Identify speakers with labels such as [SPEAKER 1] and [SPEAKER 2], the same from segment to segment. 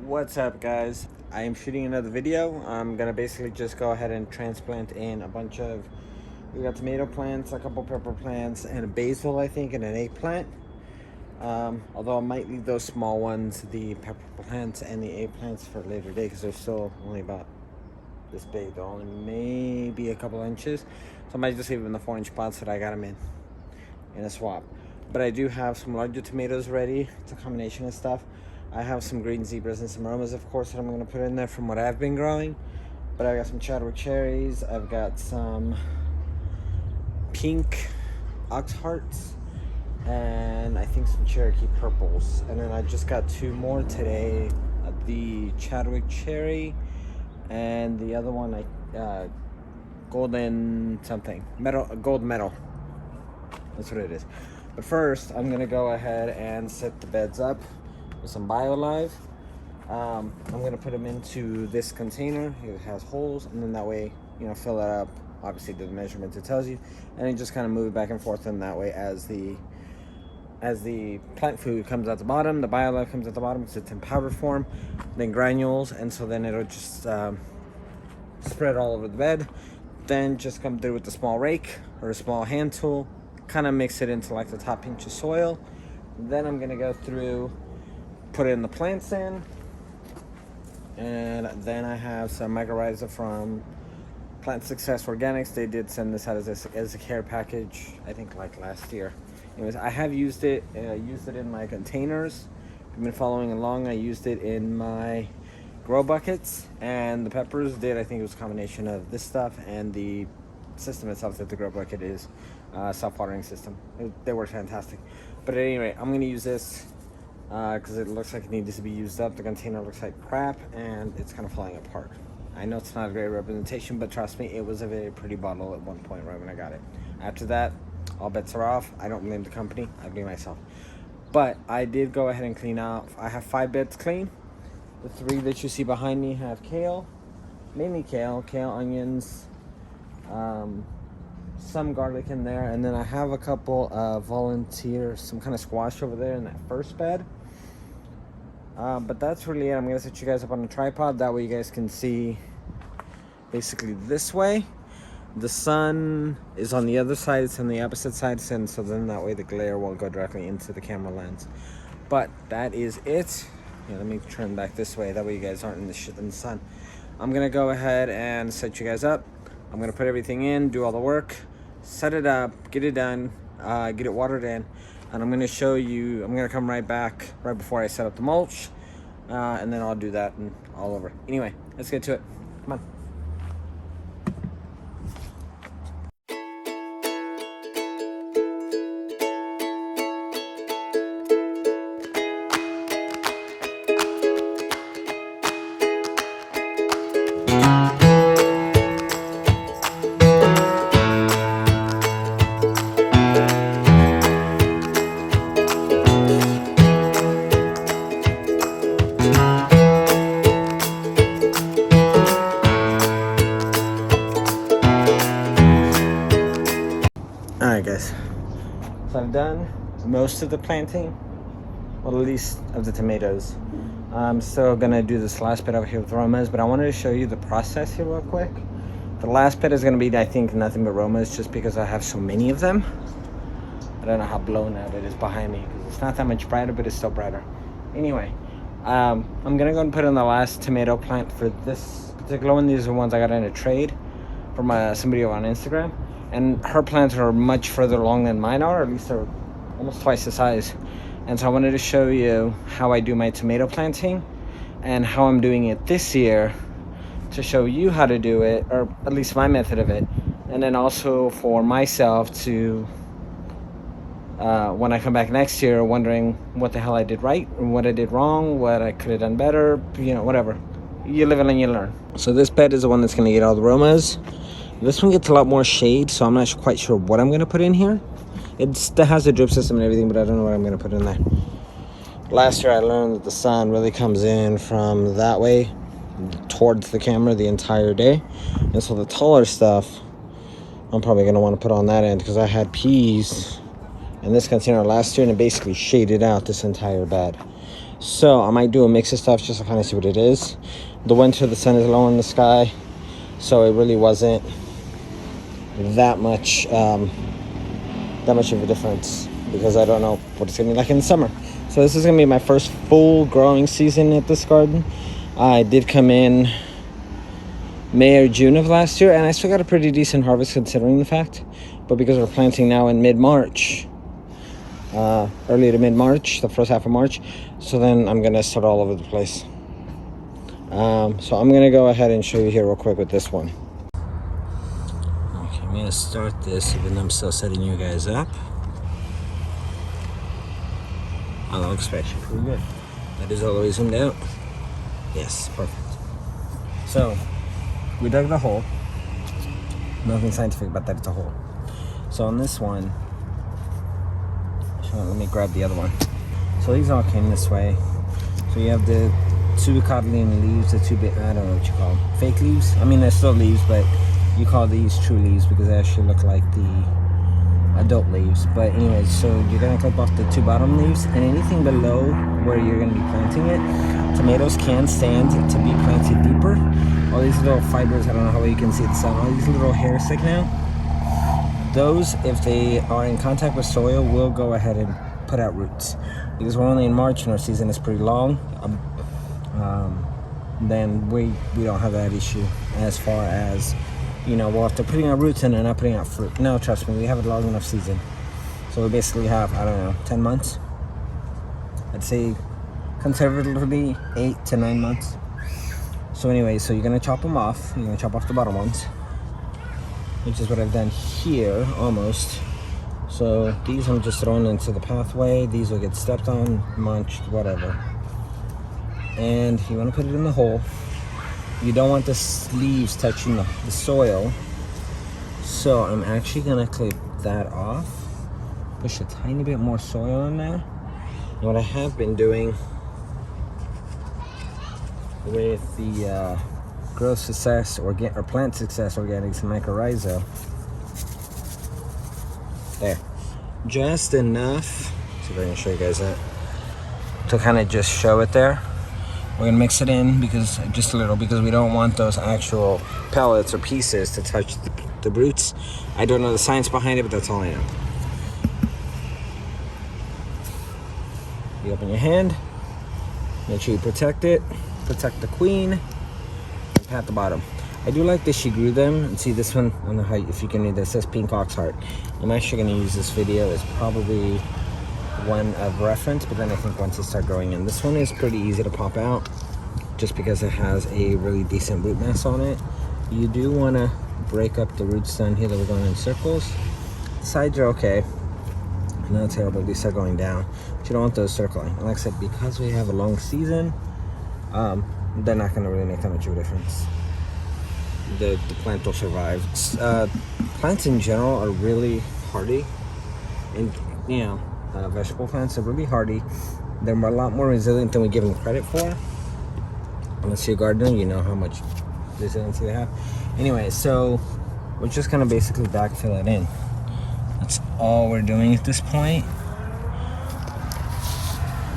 [SPEAKER 1] What's up, guys? I am shooting another video. I'm gonna basically just go ahead and transplant in a bunch of, we got tomato plants, a couple pepper plants, and a basil, I think, and an eggplant. Although I might leave those small ones, the pepper plants and the eggplants, for a later day because they're still only about this big. They're only maybe a couple inches, so I might just leave them in the 4-inch pots that I got them in a swap. But I do have some larger tomatoes ready. It's a combination of stuff. I have some green zebras and some aromas, of course, that I'm going to put in there from what I've been growing. But I've got some Chadwick cherries. I've got some pink ox hearts, and I think some Cherokee purples. And then I just got 2 more today, the Chadwick cherry and the other one, golden something, gold medal. That's what it is. But first, I'm going to go ahead and set the beds up with some BioLive. I'm going to put them into this container. It has holes, and then that way, fill it up. Obviously, do the measurements it tells you, and then just kind of move it back and forth. And that way, as the plant food comes out the bottom, the BioLive comes out the bottom because it's in powder form, then granules, and so then it'll just spread all over the bed. Then just come through with a small rake or a small hand tool, kind of mix it into like the top inch of soil. Then I'm gonna go through, put in the plants in, and then I have some mycorrhiza from Plant Success Organics. They did send this out as a care package, I think like last year. Anyways, I have used it in my containers. I've been following along. I used it in my grow buckets, and the peppers did. I think it was a combination of this stuff and the system itself that the grow bucket is, self-watering system. They were fantastic. But at any rate, I'm going to use this because it looks like it needs to be used up. The container looks like crap, and it's kind of falling apart. I know it's not a great representation, but trust me, it was a very pretty bottle at one point right when I got it. After that, all bets are off. I don't blame the company. I blame myself. But I did go ahead and clean out. I have 5 beds clean. The 3 that you see behind me have kale, mainly kale, onions, some garlic in there, and then I have a couple volunteer, some kind of squash over there in that first bed. But that's really it. I'm gonna set you guys up on a tripod, that way you guys can see basically this way. The sun is on the other side, it's on the opposite side, and so then that way the glare won't go directly into the camera lens. But that is it. Let me turn back this way, that way you guys aren't in the sun. I'm gonna go ahead and set you guys up. I'm gonna put everything in, do all the work, set it up, get it done, get it watered in, and I'm gonna show you. I'm gonna come right back right before I set up the mulch, and then I'll do that and all over. Anyway, let's get to it. Come on. Alright guys, so I've done most of the planting, well, at least of the tomatoes. I'm still gonna do this last bit over here with Romas, but I wanted to show you the process here real quick. The last bit is gonna be, I think, nothing but Romas, just because I have so many of them. I don't know how blown out it is behind me, because it's not that much brighter, but it's still brighter. Anyway, I'm gonna go and put in the last tomato plant for this particular one. These are ones I got in a trade from somebody on Instagram. And her plants are much further along than mine are, at least they're almost twice the size. And so I wanted to show you how I do my tomato planting and how I'm doing it this year, to show you how to do it, or at least my method of it. And then also for myself to, when I come back next year, wondering what the hell I did right and what I did wrong, what I could have done better, whatever. You live and you learn. So this bed is the one that's going to get all the Romas. This one gets a lot more shade, so I'm not quite sure what I'm going to put in here. It still has a drip system and everything, but I don't know what I'm going to put in there. Last year I learned that the sun really comes in from that way towards the camera the entire day. And so the taller stuff, I'm probably going to want to put on that end, because I had peas in this container last year and it basically shaded out this entire bed. So I might do a mix of stuff just to kind of see what it is. The winter, the sun is low in the sky, so it really wasn't that much of a difference, because I don't know what it's gonna be like in the summer. So this is gonna be my first full growing season at this garden. I did come in May or June of last year, and I still got a pretty decent harvest considering the fact. But because we're planting now in mid-March, early to mid-March, the first half of March, so then I'm gonna start all over the place. So I'm gonna go ahead and show you here real quick with this one. Okay, I'm gonna start this even though I'm still setting you guys up. Oh, that looks actually pretty good. That is all the way zoomed out. Yes, perfect. So we dug the hole. Nothing scientific about that, it's a hole. So on this one, let me grab the other one. So these all came this way. So you have the two cotyledon leaves, the two, I don't know what you call them, fake leaves. I mean, they're still leaves, but you call these true leaves because they actually look like the adult leaves. But anyways, so you're gonna clip off the two bottom leaves, and anything below where you're gonna be planting it. Tomatoes can stand to be planted deeper. All these little fibers, I don't know how well you can see the sun, all these little hairs sticking out. Those, if they are in contact with soil, will go ahead and put out roots. Because we're only in March and our season is pretty long, then we don't have that issue as far as, you know, well, if they're putting out roots and they're not putting out fruit. No, trust me, we have a long enough season. So we basically have, I don't know, 10 months. I'd say conservatively 8 to 9 months. So anyway, so you're gonna chop them off. You're gonna chop off the bottom ones, which is what I've done here, almost. So these I'm just throwing into the pathway. These will get stepped on, munched, whatever. And you want to put it in the hole. You don't want the leaves touching the soil. So I'm actually gonna clip that off. Push a tiny bit more soil in there. And what I have been doing with the Growth Success or Plant Success Organics and Mycorrhiza, there, just enough. See if I can show you guys that, to kind of just show it there. We're gonna mix it in because just a little, because we don't want those actual pellets or pieces to touch the roots. I don't know the science behind it, but that's all I know. You open your hand, make sure you protect it, protect the queen, and pat the bottom. I do like that she grew them, and see this one, I don't know how, if you can read this, it says Pink Ox Heart. I'm actually gonna use this video as probably one of reference, but then I think once it start growing in, this one is pretty easy to pop out just because it has a really decent root mass on it. You do want to break up the roots down here that we're going in circles. The sides are okay, not terrible, they start going down, but you don't want those circling. And like I said, because we have a long season, they're not going to really make that much of a difference. The plant will survive. Plants in general are really hardy, and you know, vegetable plants are really hardy. They're a lot more resilient than we give them credit for. Unless you're a gardener, you know how much resiliency they have. Anyway, so we're just gonna basically backfill it in. That's all we're doing at this point.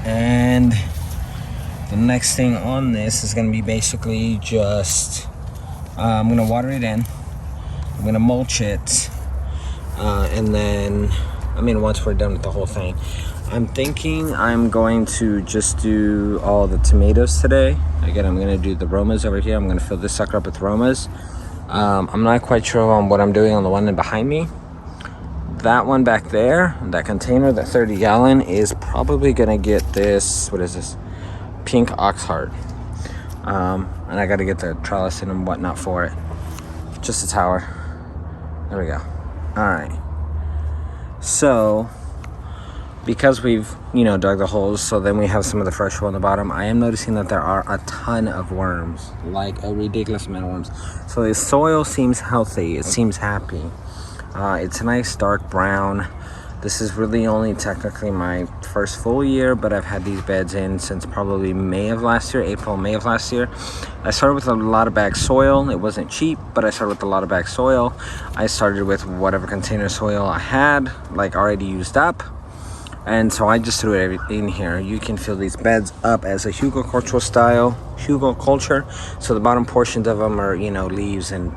[SPEAKER 1] And the next thing on this is gonna be basically just, I'm gonna water it in, I'm gonna mulch it, and then, I mean, once we're done with the whole thing, I'm thinking I'm going to just do all the tomatoes today. Again, I'm gonna do the Romas over here. I'm gonna fill this sucker up with Romas. I'm not quite sure on what I'm doing on the one behind me. That one back there, that container, that 30-gallon, is probably gonna get this, what is this? Pink Ox Heart. And I gotta get the trellis and whatnot for it. Just a tower. There we go. All right. So, because we've, you know, dug the holes, so then we have some of the fresh wood on the bottom, I am noticing that there are a ton of worms, like a ridiculous amount of worms. So the soil seems healthy, it seems happy. It's a nice dark brown. This is really only technically my first full year, but I've had these beds in since probably May of last year, April, May of last year. I started with a lot of bag soil. It wasn't cheap, but I started with a lot of bag soil. I started with whatever container soil I had, like already used up. And so I just threw it in here. You can fill these beds up as a hugelkultur style, hugelkultur. So the bottom portions of them are, you know, leaves and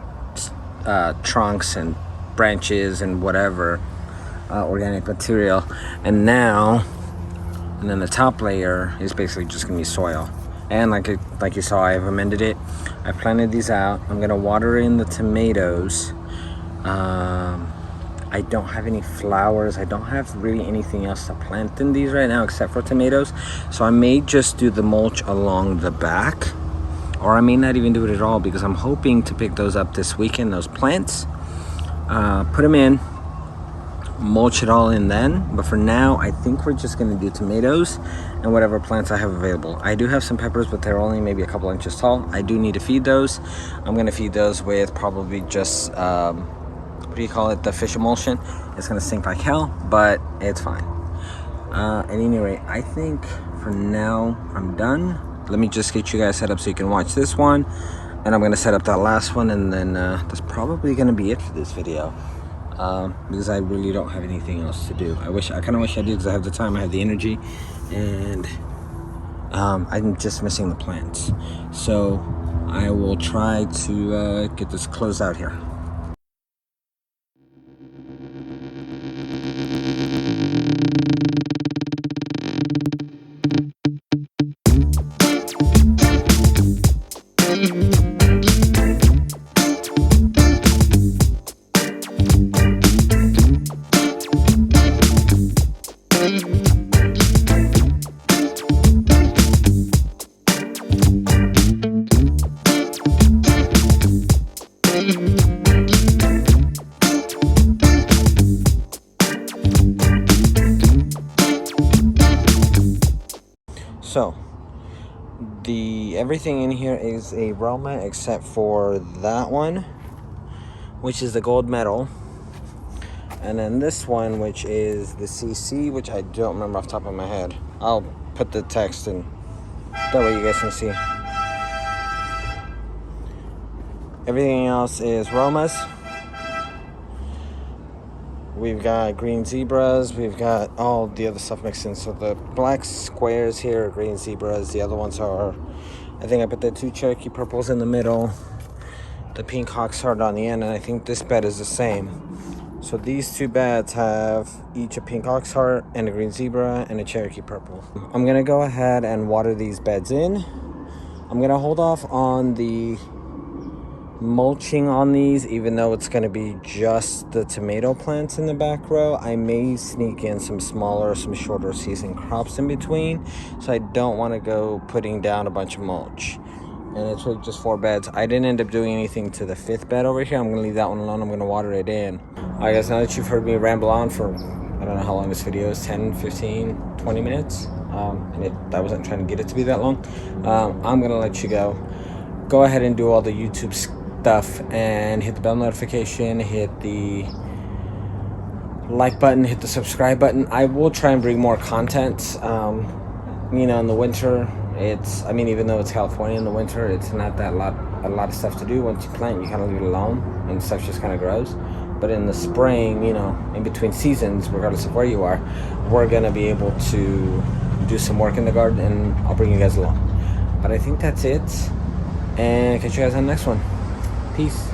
[SPEAKER 1] trunks and branches and whatever organic material. And then the top layer is basically just gonna be soil. And like you saw, I've amended it. I planted these out. I'm gonna water in the tomatoes. I don't have any flowers. I don't have really anything else to plant in these right now except for tomatoes. So I may just do the mulch along the back, or I may not even do it at all, because I'm hoping to pick those up this weekend, those plants, put them in, mulch it all in then. But for now, I think we're just gonna do tomatoes and whatever plants I have available. I do have some peppers, but they're only maybe a couple inches tall. I do need to feed those. I'm gonna feed those with probably just what do you call it, the fish emulsion. It's gonna stink like hell, but it's fine. At any rate, I think for now I'm done. Let me just get you guys set up so you can watch this one, and I'm gonna set up that last one, and then that's probably gonna be it for this video, because I really don't have anything else to do. I kind of wish I did, because I have the time, I have the energy, and I'm just missing the plants. So I will try to get this closed out here. So everything in here is a Roma except for that one, which is the gold medal, and then this one, which is the CC, which I don't remember off the top of my head. I'll put the text in, that way you guys can see. Everything else is Romas. We've got green zebras. We've got all the other stuff mixed in. So the black squares here are green zebras. The other ones are, I think I put the 2 Cherokee purples in the middle, the pink hawksheart on the end, and I think this bed is the same. So these 2 beds have each a pink hawksheart and a green zebra and a Cherokee purple. I'm gonna go ahead and water these beds in. I'm gonna hold off on the mulching on these, even though it's going to be just the tomato plants in the back row. I may sneak in some shorter season crops in between, so I don't want to go putting down a bunch of mulch. And it's really just 4 beds. I didn't end up doing anything to the 5th bed over here. I'm going to leave that one alone. I'm going to water it in. Alright guys, now that you've heard me ramble on for, I don't know how long this video is, 10, 15, 20 minutes, I wasn't trying to get it to be that long, I'm going to let you go. Go ahead and do all the YouTube stuff and hit the bell notification, hit the like button, hit the subscribe button. I will try and bring more content. You know, in the winter, even though it's California in the winter, it's not a lot of stuff to do. Once you plant, you kind of leave it alone and stuff just kind of grows. But in the spring, you know, in between seasons, regardless of where you are, we're gonna be able to do some work in the garden, and I'll bring you guys along. But I think that's it, and catch you guys on the next one. Peace.